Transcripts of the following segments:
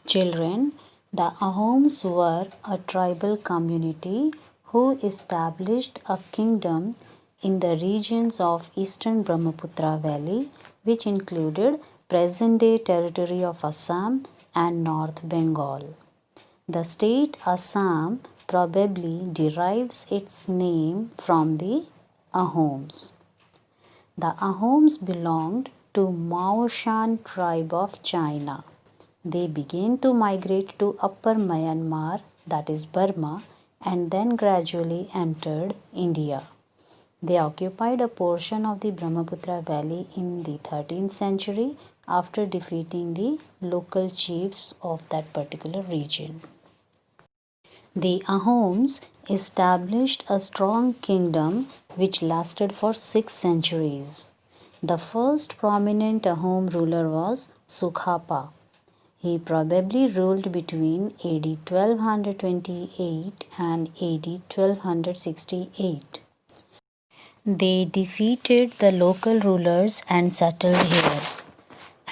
Children, the Ahoms were a tribal community who established a kingdom in the regions of eastern Brahmaputra Valley, which included present-day territory of Assam and North Bengal. The state Assam probably derives its name from the Ahoms. The Ahoms belonged to Mao Shan tribe of China. They began to migrate to Upper Myanmar, that is Burma, and then gradually entered India. They occupied a portion of the Brahmaputra Valley in the 13th century after defeating the local chiefs of that particular region. The Ahoms established a strong kingdom which lasted for 6 centuries. The first prominent Ahom ruler was Sukhapa. He probably ruled between AD 1228 and AD 1268. They defeated the local rulers and settled here,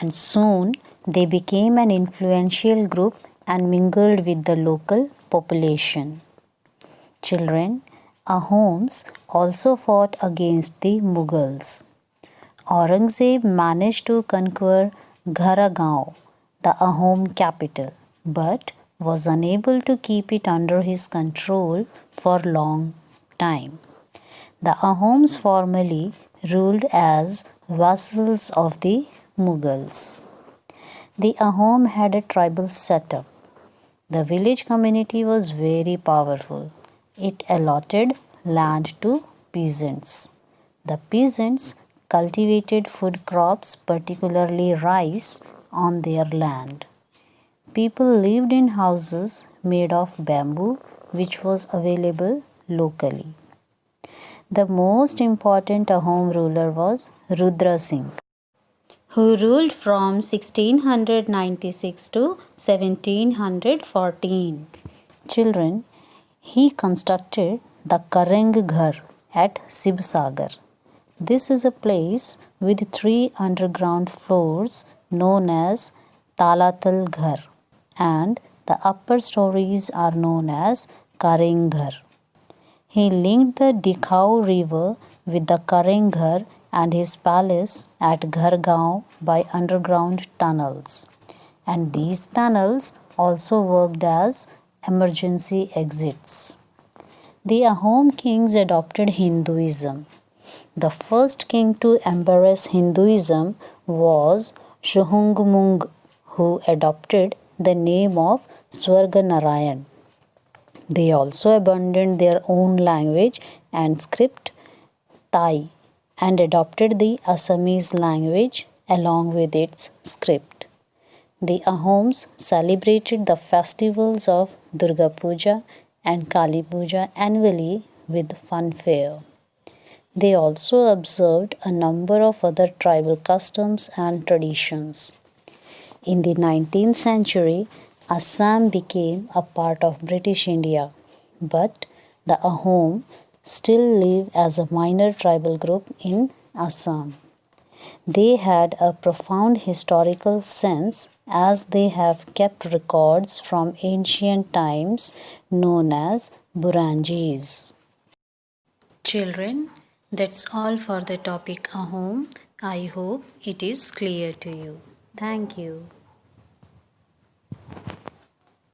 and soon they became an influential group and mingled with the local population. Children, Ahoms also fought against the Mughals. Aurangzeb managed to conquer Gharagaon, the Ahom capital, but was unable to keep it under his control for long time. The Ahoms formerly ruled as vassals of the Mughals. The Ahom had a tribal setup. The village community was very powerful. It allotted land to peasants. The peasants cultivated food crops, particularly rice, on their land. People lived in houses made of bamboo, which was available locally. The most important Ahom ruler was Rudra Singh, who ruled from 1696 to 1714. Children, he constructed the Karang Ghar at Sibsagar. This is a place with 3 underground floors known as Talatal Ghar, and the upper stories are known as Karang Ghar. He linked the Dikhau river with the Karang Ghar and his palace at Ghargaon by underground tunnels. And these tunnels also worked as emergency exits. The Ahom kings adopted Hinduism. The first king to embrace Hinduism was Shuhungmung, who adopted the name of Swarganarayan. They also abandoned their own language and script, Thai, and adopted the Assamese language along with its script. The Ahoms celebrated the festivals of Durga Puja and Kali Puja annually with fanfare. They also observed a number of other tribal customs and traditions. In the 19th century, Assam became a part of British India, but the Ahom still live as a minor tribal group in Assam. They had a profound historical sense as they have kept records from ancient times known as Buranjis. Children, that's all for the topic Ahom. I hope it is clear to you. Thank you.